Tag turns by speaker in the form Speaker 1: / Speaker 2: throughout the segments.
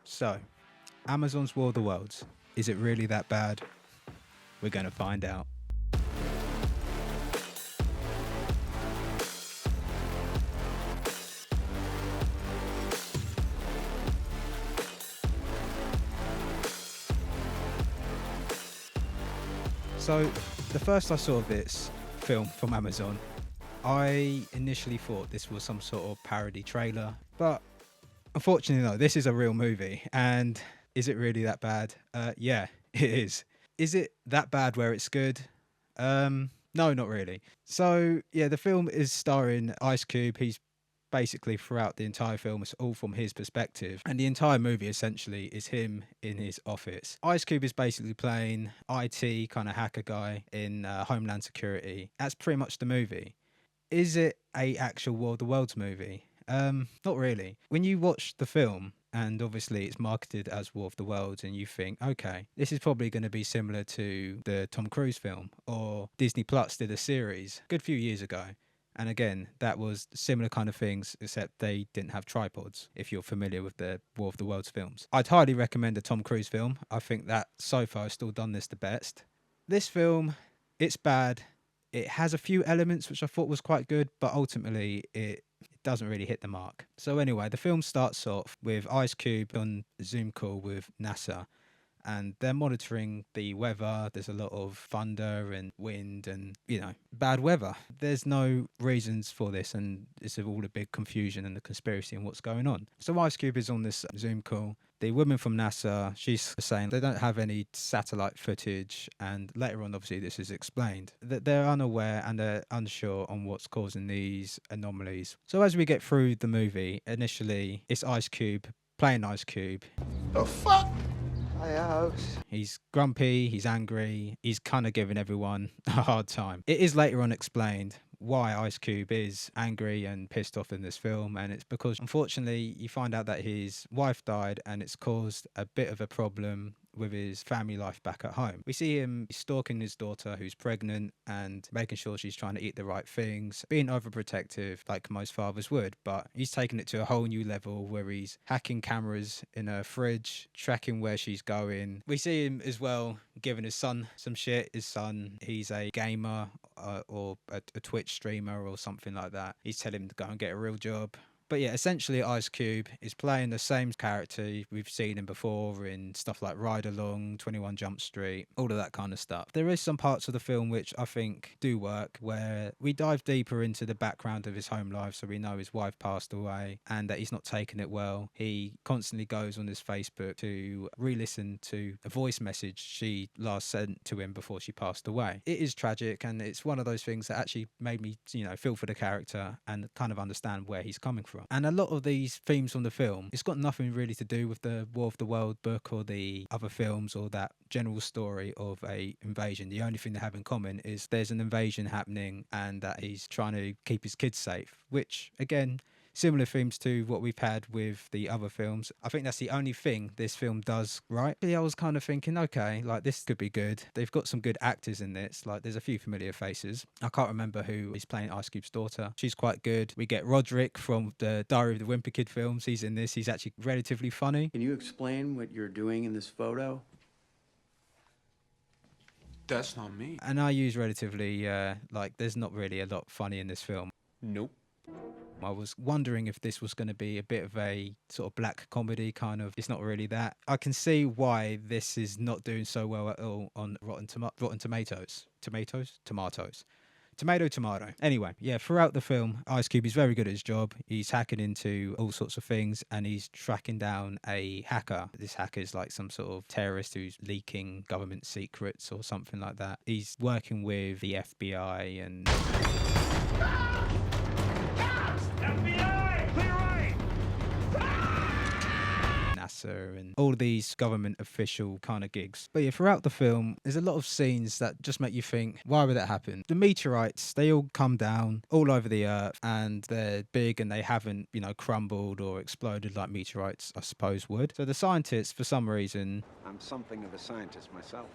Speaker 1: So, Amazon's War of the Worlds, is it really that bad? We're going to find out. So, the first I saw of this film from Amazon, I initially thought this was some sort of parody trailer, but unfortunately, no, this is a real movie. And is it really that bad? Yeah, it is. Is it that bad where it's good? No, not really. So, yeah, the film is starring Ice Cube. He's basically throughout the entire film, it's all from his perspective. And the entire movie essentially is him in his office. Ice Cube is basically playing IT kind of hacker guy in Homeland Security. That's pretty much the movie. Is it a actual War of the Worlds movie? Not really. When you watch the film, and obviously it's marketed as War of the Worlds, and you think, okay, this is probably going to be similar to the Tom Cruise film, or Disney Plus did a series a good few years ago. And again, that was similar kind of things, except they didn't have tripods, if you're familiar with the War of the Worlds films. I'd highly recommend the Tom Cruise film. I think that so far has still done this the best. This film, it's bad. It has a few elements which I thought was quite good, but ultimately it doesn't really hit the mark. So anyway, the film starts off with Ice Cube on a Zoom call with NASA, and they're monitoring the weather. There's a lot of thunder and wind and, bad weather. There's no reasons for this, and it's all a big confusion and the conspiracy and what's going on. So Ice Cube is on this Zoom call. The woman from NASA, she's saying they don't have any satellite footage, and later on, obviously, this is explained, that they're unaware and they're unsure on what's causing these anomalies. So as we get through the movie, initially, it's Ice Cube playing Ice Cube.
Speaker 2: The fuck?
Speaker 1: He's grumpy, he's angry, he's kind of giving everyone a hard time. It is later on explained why Ice Cube is angry and pissed off in this film, and it's because unfortunately you find out that his wife died and it's caused a bit of a problem with his family life back at home. We see him stalking his daughter who's pregnant and making sure she's trying to eat the right things, being overprotective like most fathers would, but he's taken it to a whole new level where he's hacking cameras in her fridge, tracking where she's going. We see him as well giving his son some shit. His son, he's a gamer or a Twitch streamer or something like that. He's telling him to go and get a real job. But yeah, essentially Ice Cube is playing the same character we've seen him before in stuff like Ride Along, 21 Jump Street, all of that kind of stuff. There is some parts of the film which I think do work, where we dive deeper into the background of his home life, so we know his wife passed away and that he's not taking it well. He constantly goes on his Facebook to re-listen to a voice message she last sent to him before she passed away. It is tragic, and it's one of those things that actually made me, feel for the character and kind of understand where he's coming from. And a lot of these themes from the film, it's got nothing really to do with the War of the World book or the other films or that general story of a invasion. The only thing they have in common is there's an invasion happening and that he's trying to keep his kids safe, which again, similar themes to what we've had with the other films. I think that's the only thing this film does right. I was kind of thinking, okay, like this could be good. They've got some good actors in this. Like there's a few familiar faces. I can't remember who is playing Ice Cube's daughter. She's quite good. We get Roderick from the Diary of the Wimpy Kid films. He's in this. He's actually relatively funny.
Speaker 3: Can you explain what you're doing in this photo?
Speaker 2: That's not me.
Speaker 1: And I use relatively, there's not really a lot funny in this film.
Speaker 2: Nope.
Speaker 1: I was wondering if this was going to be a bit of a sort of black comedy kind of. It's not really that. I can see why this is not doing so well at all on Rotten Tomatoes. Tomato. Anyway, yeah, throughout the film, Ice Cube is very good at his job. He's hacking into all sorts of things and he's tracking down a hacker. This hacker is like some sort of terrorist who's leaking government secrets or something like that. He's working with the FBI and...
Speaker 4: FBI! Clear right!
Speaker 1: NASA and all of these government official kind of gigs. But yeah, throughout the film, there's a lot of scenes that just make you think, why would that happen? The meteorites, they all come down all over the earth and they're big and they haven't, crumbled or exploded like meteorites, I suppose, would. So the scientists, for some reason...
Speaker 5: I'm something of a scientist myself.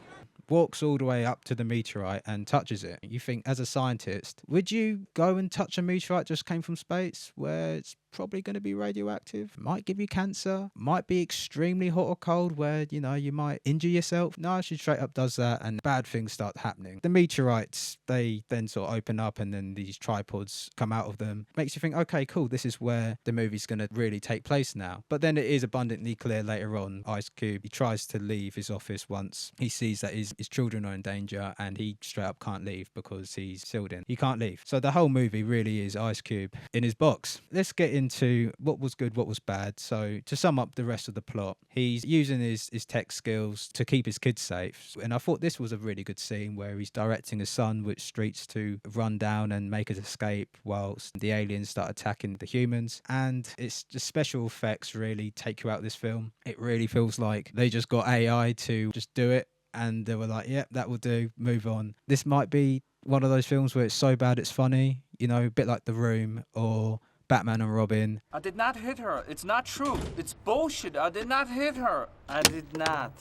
Speaker 1: Walks all the way up to the meteorite and touches it. You think, as a scientist, would you go and touch a meteorite just came from space where it's probably going to be radioactive, might give you cancer, might be extremely hot or cold where, you know, you might injure yourself. No, she straight up does that and bad things start happening. The meteorites, they then sort of open up and then these tripods come out of them. Makes you think, okay, cool, this is where the movie's going to really take place now. But then it is abundantly clear later on, Ice Cube, he tries to leave his office once he sees that his children are in danger and he straight up can't leave because he's sealed in. He can't leave. So the whole movie really is Ice Cube in his box. Let's get into what was good, what was bad. So to sum up the rest of the plot, he's using his tech skills to keep his kids safe. And I thought this was a really good scene where he's directing his son which streets to run down and make his escape whilst the aliens start attacking the humans. And it's just special effects really take you out of this film. It really feels like they just got AI to just do it. And they were like, yep, that will do, move on. This might be one of those films where it's so bad it's funny, you know, a bit like The Room or Batman and Robin.
Speaker 6: I did not hit her. It's not true. It's bullshit. I did not hit her. I did not.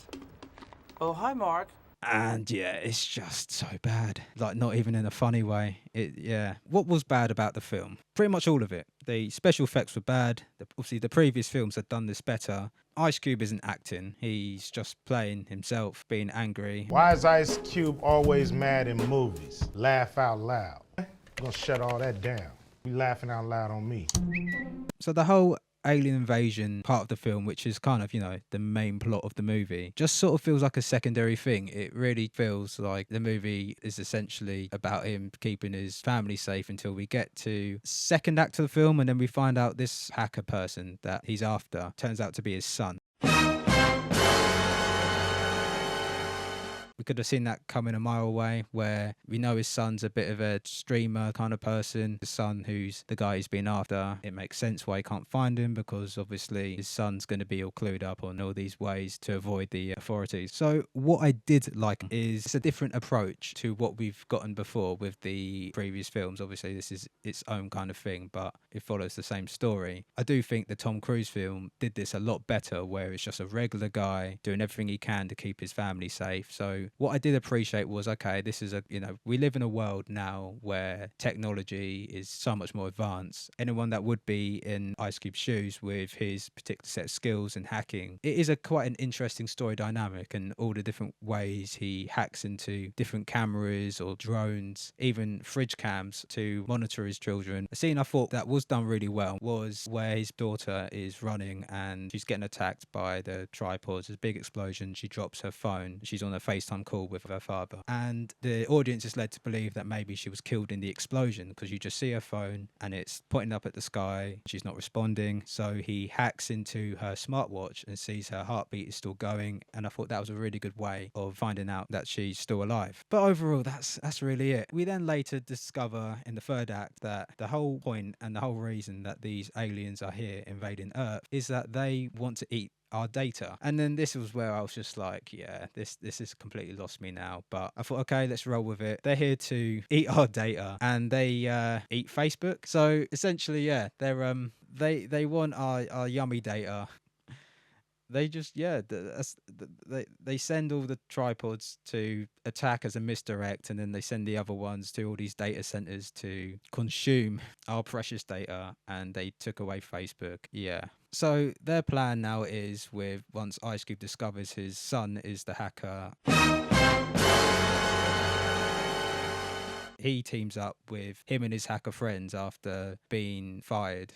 Speaker 6: Oh, hi, Mark.
Speaker 1: And yeah, it's just so bad. Like, not even in a funny way. Yeah. What was bad about the film? Pretty much all of it. The special effects were bad. Obviously, the previous films had done this better. Ice Cube isn't acting. He's just playing himself, being angry.
Speaker 7: Why is Ice Cube always mad in movies? Laugh out loud. I'm gonna shut all that down. You laughing out loud on me.
Speaker 1: So the whole alien invasion part of the film, which is kind of, you know, the main plot of the movie, just sort of feels like a secondary thing. It really feels like the movie is essentially about him keeping his family safe until we get to second act of the film, and then we find out this hacker person that he's after turns out to be his son. We could have seen that coming a mile away, where we know his son's a bit of a streamer kind of person. His son, who's the guy he's been after, it makes sense why he can't find him, because obviously his son's going to be all clued up on all these ways to avoid the authorities. So what I did like is it's a different approach to what we've gotten before with the previous films. Obviously this is its own kind of thing, but it follows the same story. I do think the Tom Cruise film did this a lot better, where it's just a regular guy doing everything he can to keep his family safe. So what I did appreciate was, okay, this is we live in a world now where technology is so much more advanced. Anyone that would be in Ice Cube's shoes with his particular set of skills and hacking, it is quite an interesting story dynamic, and all the different ways he hacks into different cameras or drones, even fridge cams to monitor his children. A scene I thought that was done really well was where his daughter is running and she's getting attacked by the tripods. There's a big explosion. She drops her phone. She's on a FaceTime call with her father, and the audience is led to believe that maybe she was killed in the explosion, because you just see her phone and it's pointing up at the sky. She's not responding, so he hacks into her smartwatch and sees her heartbeat is still going, and I thought that was a really good way of finding out that she's still alive. But overall, that's really it. We then later discover in the third act that the whole point and the whole reason that these aliens are here invading Earth is that they want to eat our data. And then this was where I was just like, yeah, this has completely lost me now. But I thought, okay, let's roll with it. They're here to eat our data, and they eat Facebook. So essentially, yeah, they want our yummy data. They just, yeah, they send all the tripods to attack as a misdirect, and then they send the other ones to all these data centers to consume our precious data, and they took away Facebook. Yeah. So their plan now is, with once Ice Cube discovers his son is the hacker, he teams up with him and his hacker friends after being fired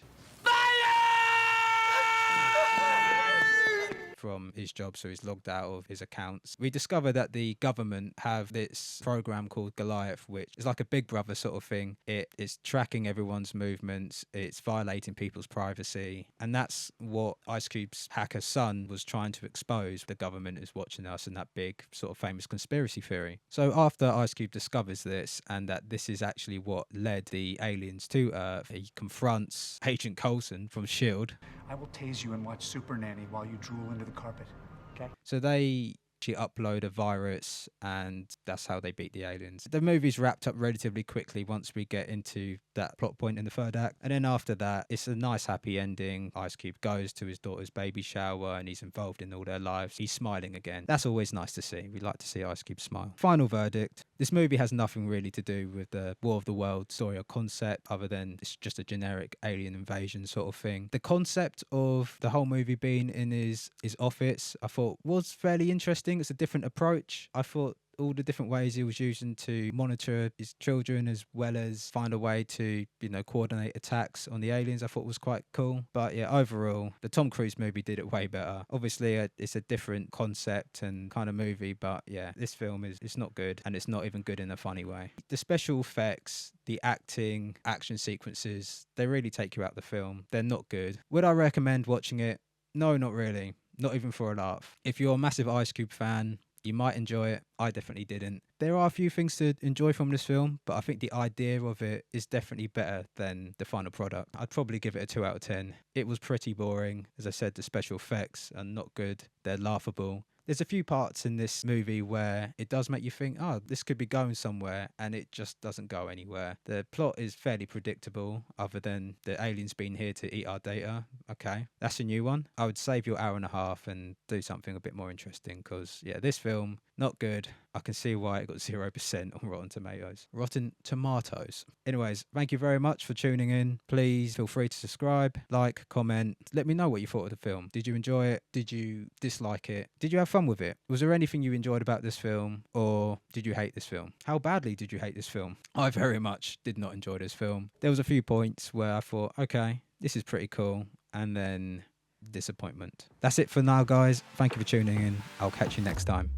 Speaker 1: from his job, so he's logged out of his accounts. We discover that the government have this program called Goliath, which is like a Big Brother sort of thing. It is tracking everyone's movements, it's violating people's privacy, and that's what Ice Cube's hacker son was trying to expose. The government is watching us, and that big sort of famous conspiracy theory. So after Ice Cube discovers this, and that this is actually what led the aliens to Earth, he confronts Agent Coulson from S.H.I.E.L.D.
Speaker 8: I will tase you and watch Super Nanny while you drool into the carpet, okay?
Speaker 1: So they she upload a virus, and that's how they beat the aliens. The movie's wrapped up relatively quickly once we get into that plot point in the third act. And then after that, it's a nice happy ending. Ice Cube goes to his daughter's baby shower and he's involved in all their lives. He's smiling again. That's always nice to see. We like to see Ice Cube smile. Final verdict. This movie has nothing really to do with the War of the Worlds story or concept, other than it's just a generic alien invasion sort of thing. The concept of the whole movie being in his office, I thought was fairly interesting. It's a different approach. I thought all the different ways he was using to monitor his children, as well as find a way to, coordinate attacks on the aliens, I thought was quite cool. But yeah, overall, the Tom Cruise movie did it way better. Obviously, it's a different concept and kind of movie, but yeah, this film it's not good, and it's not even good in a funny way. The special effects, the acting, action sequences, they really take you out the film. They're not good. Would I recommend watching it? No, not really. Not even for a laugh. If you're a massive Ice Cube fan, you might enjoy it. I definitely didn't. There are a few things to enjoy from this film, but I think the idea of it is definitely better than the final product. I'd probably give it a 2 out of 10. It was pretty boring. As I said, the special effects are not good. They're laughable. There's a few parts in this movie where it does make you think, oh, this could be going somewhere, and it just doesn't go anywhere. The plot is fairly predictable, other than the aliens being here to eat our data. Okay, that's a new one. I would save your hour and a half and do something a bit more interesting, because, yeah, this film, not good. I can see why it got 0% on Rotten Tomatoes. Rotten Tomatoes. Anyways, thank you very much for tuning in. Please feel free to subscribe, like, comment. Let me know what you thought of the film. Did you enjoy it? Did you dislike it? Did you have fun with it? Was there anything you enjoyed about this film, or did you hate this film? How badly did you hate this film? I very much did not enjoy this film. There was a few points where I thought, okay, this is pretty cool, and then disappointment. That's it for now, guys. Thank you for tuning in. I'll catch you next time.